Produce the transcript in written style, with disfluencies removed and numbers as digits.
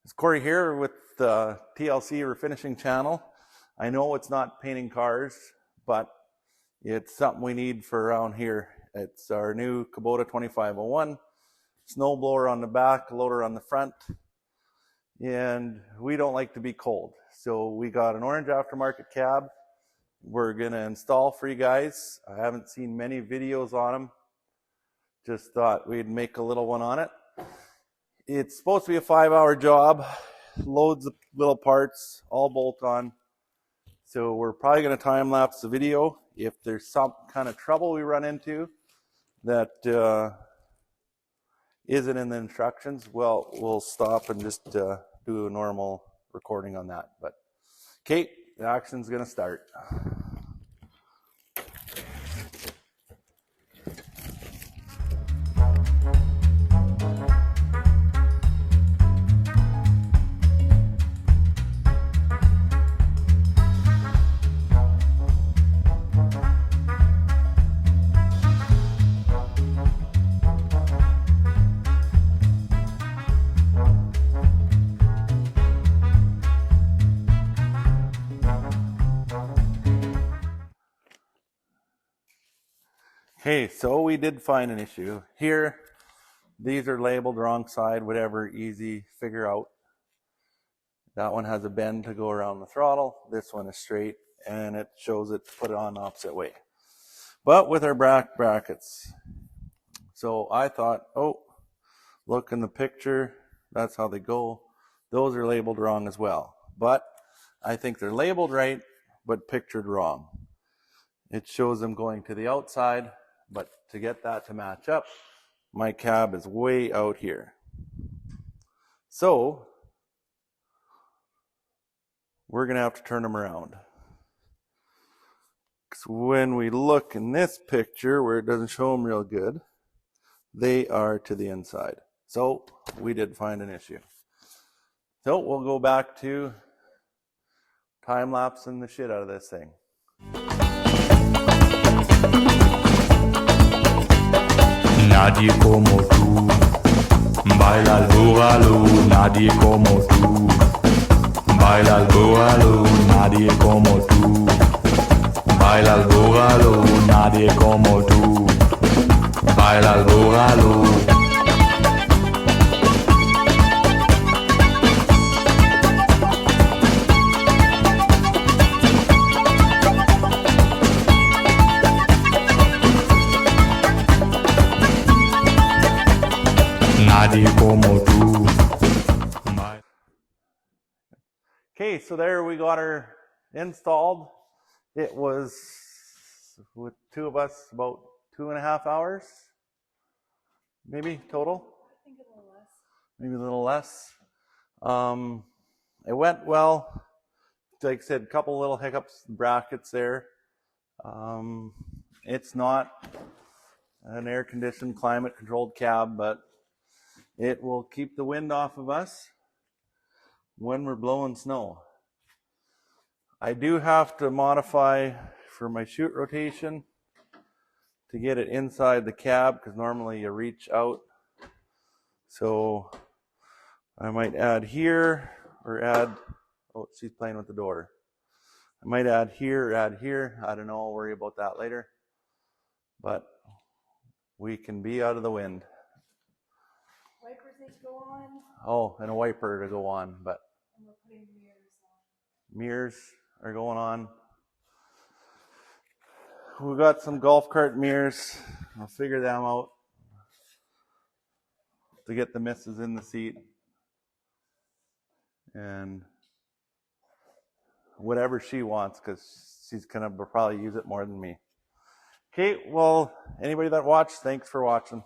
It's Corey here with the TLC Refinishing channel. I know it's not painting cars, but it's something we need for around here. It's our new Kubota 2501, snowblower on the back, loader on the front, and we don't like to be cold. So we got an orange aftermarket cab we're gonna install for you guys. I haven't seen many videos on them. Just thought we'd make a little one on it. It's supposed to be a 5-hour job, loads of little parts, all bolt on. So we're probably going to time lapse the video. If there's some kind of trouble we run into that isn't in the instructions, well, we'll stop and just do a normal recording on that. But okay, the action's going to start. Okay, so we did find an issue. Here, these are labeled wrong side, whatever, easy, figure out. That one has a bend to go around the throttle. This one is straight, and it shows it put it on opposite way. But with our brackets. So I thought, oh, look in the picture, that's how they go. Those are labeled wrong as well. But I think they're labeled right, but pictured wrong. It shows them going to the outside. But to get that to match up, my cab is way out here. So we're going to have to turn them around. Because when we look in this picture where it doesn't show them real good, they are to the inside. So we did find an issue. So we'll go back to time-lapsing the shit out of this thing. Nadie como tú, baila el búgalo, nadie como tú, baila el búgalo, nadie como tú, baila el búgalo, nadie como tú, baila el búgalo. Okay, so there we got her installed. It was, with two of us, about 2.5 hours, maybe total. I think a little less. Maybe a little less. It went well. Like I said, a couple little hiccups, brackets there. It's not an air-conditioned, climate-controlled cab, but it will keep the wind off of us when we're blowing snow. I do have to modify for my chute rotation to get it inside the cab, because normally you reach out. So I might add here, or add, oh, she's playing with the door. I might add here or add here. I don't know, I'll worry about that later. But we can be out of the wind. Wipers need to go on. Oh, and a wiper to go on, but And we're putting mirrors on. mirrors are going on. We've got some golf cart mirrors. I'll figure them out to get the missus in the seat. And whatever she wants, because she's going to probably use it more than me. Okay, well, anybody that watched, thanks for watching.